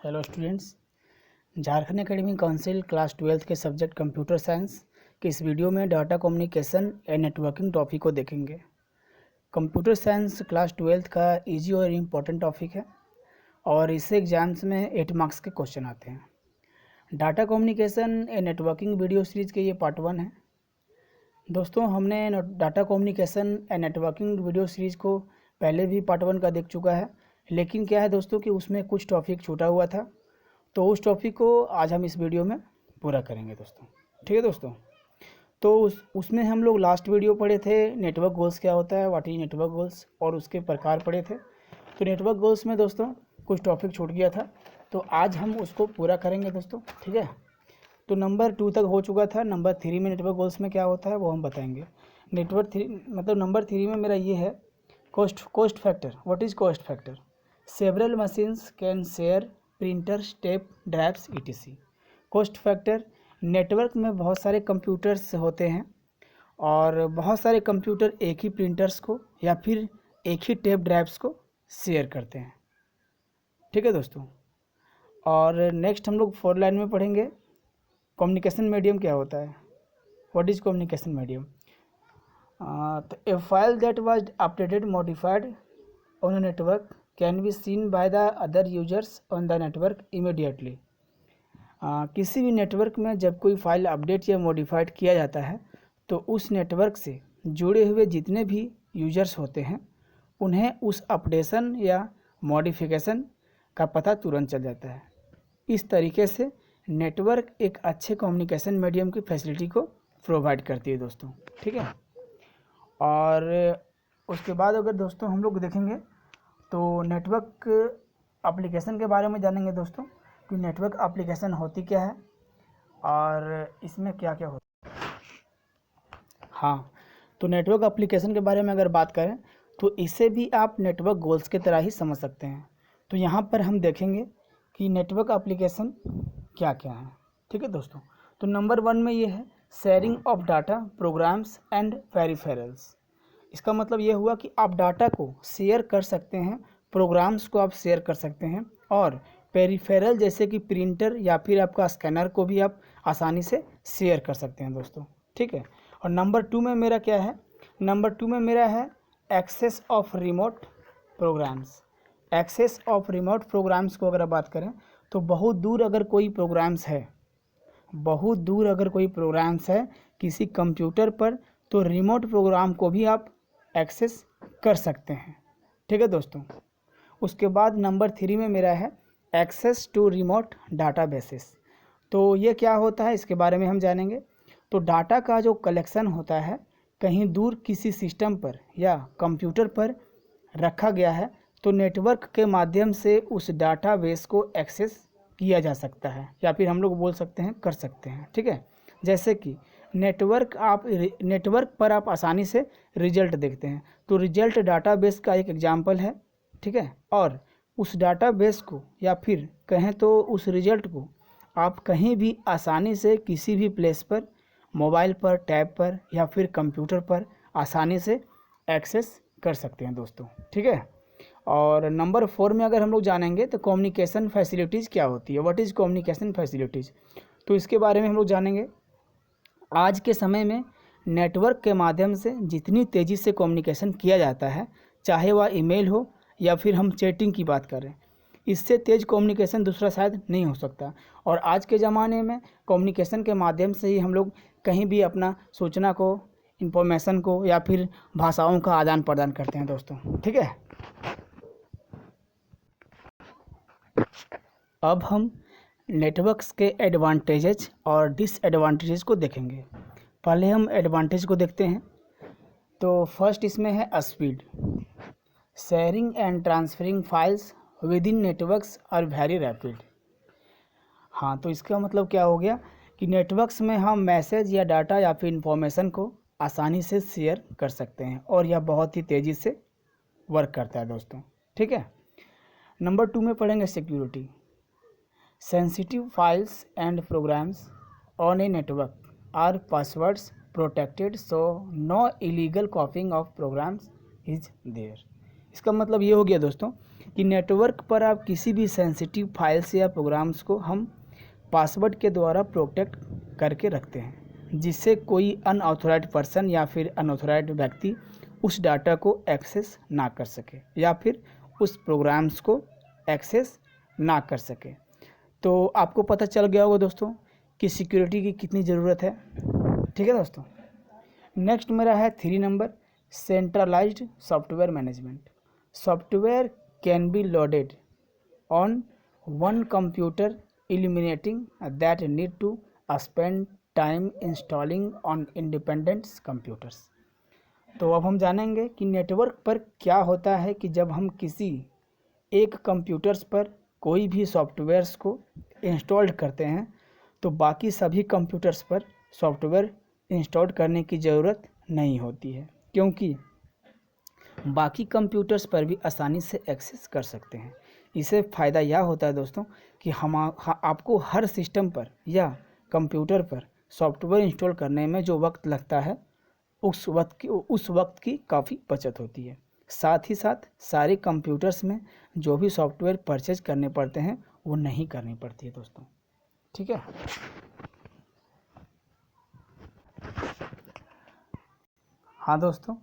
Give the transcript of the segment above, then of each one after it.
Hello students, Jharkhand academic council class 12th के subject computer science के इस वीडियो में data communication and networking topic को देखेंगे। कंप्यूटर साइंस क्लास 12th का इजी और इम्पोर्टेंट टॉपिक है और इससे एग्जाम्स में 8 मार्क्स के क्वेश्चन आते हैं। Data communication and networking video series के ये पार्ट 1 है। दोस्तों, हमने data communication and networking video series को पहले भी पार्ट 1 का देख चुका है, लेकिन क्या है दोस्तों कि उसमें कुछ टॉपिक छूटा हुआ था, तो उस टॉपिक को आज हम इस वीडियो में पूरा करेंगे दोस्तों। ठीक है दोस्तों, तो उसमें हम लोग लास्ट वीडियो पढ़े थे नेटवर्क गोल्स क्या होता है, व्हाट इज नेटवर्क गोल्स, और उसके प्रकार पढ़े थे। तो नेटवर्क गोल्स में दोस्तों कुछ टॉपिक छूट गया था, तो आज हम उसको पूरा करेंगे दोस्तों। ठीक है, तो नंबर 2 तक हो चुका था। नंबर 3 में नेटवर्क गोल्स में क्या होता है वो हम बताएंगे। नेटवर्क 3 मतलब नंबर 3 में मेरा ये है cost factor. What is cost factor? Several machines can share printer, tape drives etc। Cost factor, network में बहुत सारे कंप्यूटर्स होते हैं और बहुत सारे कंप्यूटर एक ही प्रिंटर्स को या फिर एक ही टेप ड्राइव्स को शेयर करते हैं। ठीक है दोस्तों, और नेक्स्ट हम लोग 4 लाइन में पढ़ेंगे कम्युनिकेशन मीडियम क्या होता है। What is communication medium? तो a file that was updated modified on a network can be seen by the other users on the network immediately. किसी भी नेटवर्क में जब कोई फाइल अपडेट या मॉडिफाइड किया जाता है तो उस नेटवर्क से जुड़े हुए जितने भी यूजर्स होते हैं उन्हें उस अपडेशन या मॉडिफिकेशन का पता तुरंत चल जाता है। इस तरीके से नेटवर्क एक अच्छे कम्युनिकेशन मीडियम की फैसिलिटी को प्रोवाइड करती है दोस्तों। ठीक है, और उसके बाद अगर दोस्तों हम लोग देखेंगे तो नेटवर्क एप्लीकेशन के बारे में जानेंगे दोस्तों कि नेटवर्क एप्लीकेशन होती क्या है और इसमें क्या क्या होता है। हाँ, तो नेटवर्क एप्लीकेशन के बारे में अगर बात करें तो इसे भी आप नेटवर्क गोल्स की तरह ही समझ सकते हैं। तो यहाँ पर हम देखेंगे कि नेटवर्क एप्लीकेशन क्या क्या है। ठीक है दोस्तों, तो नंबर 1 में ये है sharing of data, programs and peripherals. इसका मतलब ये हुआ कि आप डाटा को शेयर कर सकते हैं, प्रोग्राम्स को आप शेयर कर सकते हैं और पेरिफेरल जैसे कि प्रिंटर या फिर आपका स्कैनर को भी आप आसानी से शेयर कर सकते हैं दोस्तों। ठीक है, और नंबर 2 में मेरा क्या है? नंबर 2 में मेरा है access of remote programs. Access of remote programs को अगर आप बात करें तो बहुत दूर अगर कोई प्रोग्राम्स है किसी कंप्यूटर पर, तो रिमोट प्रोग्राम को भी आप एक्सेस कर सकते हैं। ठीक है दोस्तों, उसके बाद नंबर 3 में मेरा है एक्सेस टू रिमोट डाटाबेसेस। तो ये क्या होता है इसके बारे में हम जानेंगे। तो डाटा का जो कलेक्शन होता है कहीं दूर किसी सिस्टम पर या कंप्यूटर पर रखा गया है, तो नेटवर्क के माध्यम से उस डाटाबेस को एक्सेस किया जा सकता है या फिर हम लोग बोल सकते हैं कर सकते हैं। ठीक है, जैसे कि नेटवर्क पर आप आसानी से रिजल्ट देखते हैं, तो रिजल्ट डाटाबेस का एक एग्जाम्पल है। ठीक है, और उस डाटाबेस को या फिर कहें तो उस रिजल्ट को आप कहीं भी आसानी से किसी भी प्लेस पर, मोबाइल पर, टैब पर या फिर कंप्यूटर पर आसानी से एक्सेस कर सकते हैं दोस्तों। ठीक है, और नंबर 4 में अगर हम लोग जानेंगे तो कम्युनिकेशन फैसिलिटीज़ क्या होती है। What is communication facilities? तो इसके बारे में हम लोग जानेंगे। आज के समय में नेटवर्क के माध्यम से जितनी तेज़ी से कम्युनिकेशन किया जाता है, चाहे वह ईमेल हो या फिर हम चैटिंग की बात करें, इससे तेज़ कम्युनिकेशन दूसरा शायद नहीं हो सकता। और आज के ज़माने में कम्युनिकेशन के माध्यम से ही हम लोग कहीं भी अपना सूचना को, इंफॉर्मेशन को या फिर भाषाओं का आदान प्रदान करते हैं दोस्तों। ठीक है, अब हम नेटवर्क्स के एडवांटेजेस और डिसएडवांटेजेस को देखेंगे। पहले हम एडवांटेज को देखते हैं। तो फर्स्ट इसमें है speed. Sharing and transferring files within networks are very rapid. हाँ, तो इसका मतलब क्या हो गया कि नेटवर्क्स में हम मैसेज या डाटा या फिर इंफॉर्मेशन को आसानी से शेयर कर सकते हैं और यह बहुत ही तेज़ी से वर्क करता है दोस्तों। ठीक है, नंबर 2 में पढ़ेंगे security. Sensitive files and programs on a network are passwords protected, so no illegal copying of programs is there. इसका मतलब ये हो गया दोस्तों कि नेटवर्क पर आप किसी भी सेंसिटिव फाइल्स या प्रोग्राम्स को हम पासवर्ड के द्वारा प्रोटेक्ट करके रखते हैं, जिससे कोई अनऑथोराइज्ड पर्सन या फिर अनऑथोराइज्ड व्यक्ति उस डाटा को एक्सेस ना कर सके या फिर उस प्रोग्राम्स को एक्सेस ना कर सके। तो आपको पता चल गया होगा दोस्तों कि सिक्योरिटी की कितनी ज़रूरत है। ठीक है दोस्तों। नेक्स्ट मेरा है 3 number, centralised software management. Software can be loaded on one computer eliminating that need to spend time installing on independent computers। तो अब हम जानेंगे कि नेटवर्क पर क्या होता है कि जब हम किसी एक कंप्यूटर्स पर कोई भी सॉफ्टवेयर्स को इंस्टॉल करते हैं तो बाकी सभी कंप्यूटर्स पर सॉफ्टवेयर इंस्टॉल करने की ज़रूरत नहीं होती है, क्योंकि बाकी कंप्यूटर्स पर भी आसानी से एक्सेस कर सकते हैं। इससे फ़ायदा यह होता है दोस्तों कि आपको हर सिस्टम पर या कंप्यूटर पर सॉफ्टवेयर इंस्टॉल करने में जो वक्त लगता है उस वक्त की काफ़ी बचत होती है। साथ ही साथ सारे कंप्यूटर्स में जो भी सॉफ्टवेयर परचेज करने पड़ते हैं वो नहीं करनी पड़ती है दोस्तों। ठीक है। हाँ दोस्तों,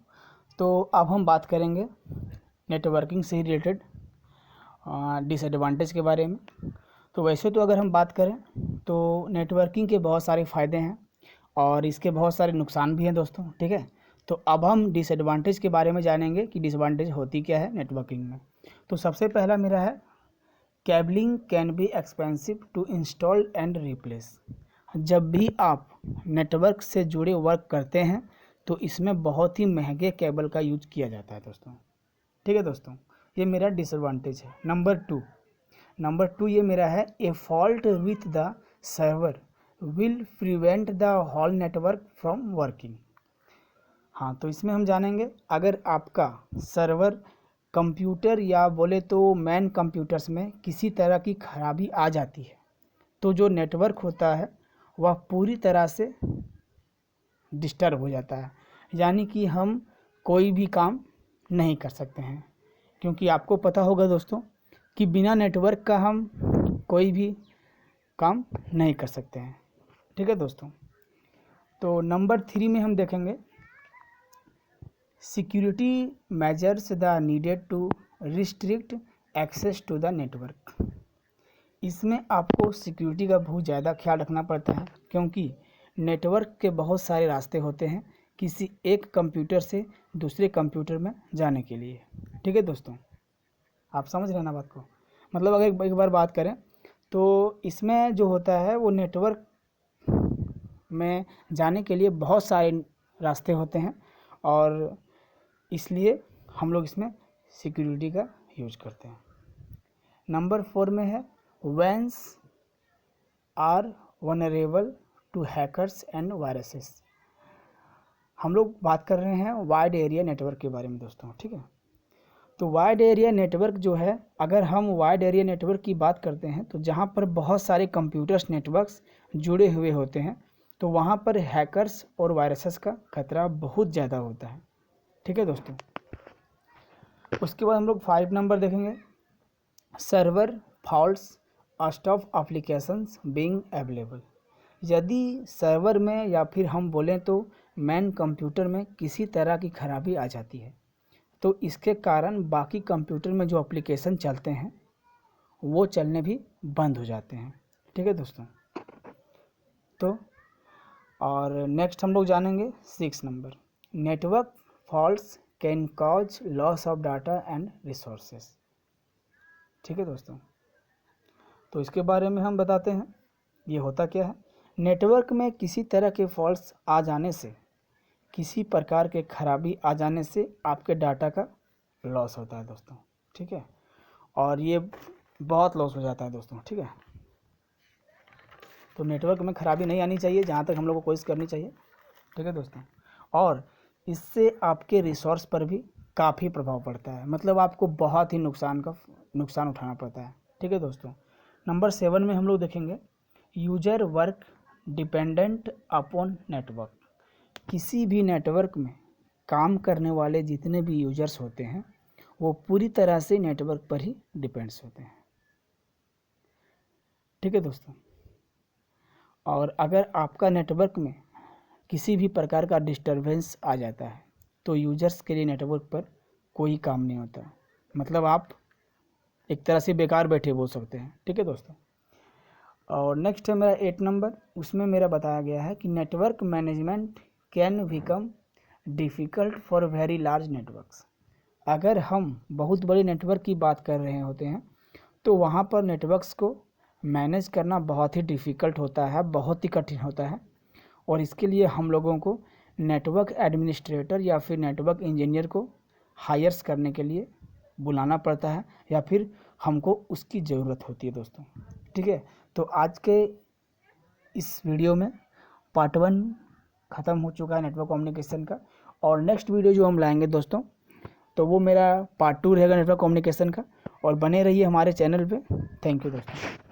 तो अब हम बात करेंगे नेटवर्किंग से रिलेटेड डिसएडवांटेज के बारे में। तो वैसे तो अगर हम बात करें तो नेटवर्किंग के बहुत सारे फ़ायदे हैं और इसके बहुत सारे नुकसान भी हैं दोस्तों। ठीक है। तो अब हम डिसएडवांटेज के बारे में जानेंगे कि डिसएडवांटेज होती क्या है नेटवर्किंग में। तो सबसे पहला मेरा है cabling can be expensive to install and replace. जब भी आप नेटवर्क से जुड़े वर्क करते हैं तो इसमें बहुत ही महंगे केबल का यूज किया जाता है दोस्तों। ठीक है दोस्तों, ये मेरा डिसएडवांटेज है। नंबर टू ये मेरा है a fault with the server will prevent the whole network from working. हाँ, तो इसमें हम जानेंगे अगर आपका सर्वर कंप्यूटर या बोले तो मेन कंप्यूटर्स में किसी तरह की खराबी आ जाती है तो जो नेटवर्क होता है वह पूरी तरह से डिस्टर्ब हो जाता है, यानी कि हम कोई भी काम नहीं कर सकते हैं। क्योंकि आपको पता होगा दोस्तों कि बिना नेटवर्क का हम कोई भी काम नहीं कर सकते हैं। ठीक है दोस्तों। तो नंबर 3 में हम देखेंगे security measures the needed to restrict access to the network. इसमें आपको सिक्योरिटी का बहुत ज़्यादा ख्याल रखना पड़ता है, क्योंकि नेटवर्क के बहुत सारे रास्ते होते हैं किसी एक कंप्यूटर से दूसरे कंप्यूटर में जाने के लिए। ठीक है दोस्तों, आप समझ रहे हैं ना बात को। मतलब अगर एक बार बात करें तो इसमें जो होता है वो नेटवर्क में जाने के लिए बहुत सारे रास्ते होते हैं और इसलिए हम लोग इसमें सिक्योरिटी का यूज करते हैं। नंबर 4 में है WANs are vulnerable to hackers and viruses. हम लोग बात कर रहे हैं वाइड एरिया नेटवर्क के बारे में दोस्तों। ठीक है। तो वाइड एरिया नेटवर्क जो है, अगर हम वाइड एरिया नेटवर्क की बात करते हैं तो जहाँ पर बहुत सारे कंप्यूटर्स नेटवर्क्स जुड़े हुए होते हैं तो वहाँ पर हैकर्स और वायरसेस का खतरा बहुत ज़्यादा होता है। ठीक है दोस्तों। उसके बाद हम लोग 5 नंबर देखेंगे server faults stop applications being available. यदि सर्वर में या फिर हम बोलें तो मेन कंप्यूटर में किसी तरह की खराबी आ जाती है तो इसके कारण बाकी कंप्यूटर में जो एप्लीकेशन चलते हैं वो चलने भी बंद हो जाते हैं। ठीक है दोस्तों। तो और नेक्स्ट हम लोग जानेंगे 6 number network faults can cause loss of data and resources. ठीक है दोस्तों। तो इसके बारे में हम बताते हैं ये होता क्या है। नेटवर्क में किसी तरह के फॉल्ट्स आ जाने से, किसी प्रकार के खराबी आ जाने से आपके डाटा का लॉस होता है दोस्तों। ठीक है। और ये बहुत लॉस हो जाता है दोस्तों। ठीक है। तो नेटवर्क में खराबी नहीं आनी चाहिए, जहाँ तक हम लोग को कोशिश करनी चाहिए। ठीक है दोस्तों। और इससे आपके रिसोर्स पर भी काफ़ी प्रभाव पड़ता है, मतलब आपको बहुत ही नुकसान उठाना पड़ता है। ठीक है दोस्तों। नंबर 7 में हम लोग देखेंगे user work dependent upon network. किसी भी नेटवर्क में काम करने वाले जितने भी यूजर्स होते हैं वो पूरी तरह से नेटवर्क पर ही डिपेंड्स होते हैं। ठीक है दोस्तों, और अगर आपका नेटवर्क में किसी भी प्रकार का डिस्टरबेंस आ जाता है तो यूजर्स के लिए नेटवर्क पर कोई काम नहीं होता, मतलब आप एक तरह से बेकार बैठे बोल सकते हैं। ठीक है दोस्तों, और नेक्स्ट है मेरा 8 नंबर, उसमें मेरा बताया गया है कि network management can become difficult for very large networks. अगर हम बहुत बड़े नेटवर्क की बात कर रहे होते हैं तो वहाँ पर नेटवर्क्स को मैनेज करना बहुत ही डिफ़िकल्ट होता है, बहुत ही कठिन होता है, और इसके लिए हम लोगों को नेटवर्क एडमिनिस्ट्रेटर या फिर नेटवर्क इंजीनियर को हायर्स करने के लिए बुलाना पड़ता है, या फिर हमको उसकी ज़रूरत होती है दोस्तों। ठीक है, तो आज के इस वीडियो में पार्ट 1 ख़त्म हो चुका है नेटवर्क कम्युनिकेशन का, और नेक्स्ट वीडियो जो हम लाएंगे दोस्तों तो वो मेरा पार्ट 2 रहेगा नेटवर्क कम्युनिकेशन का, और बने रहिए हमारे चैनल पे। थैंक यू दोस्तों।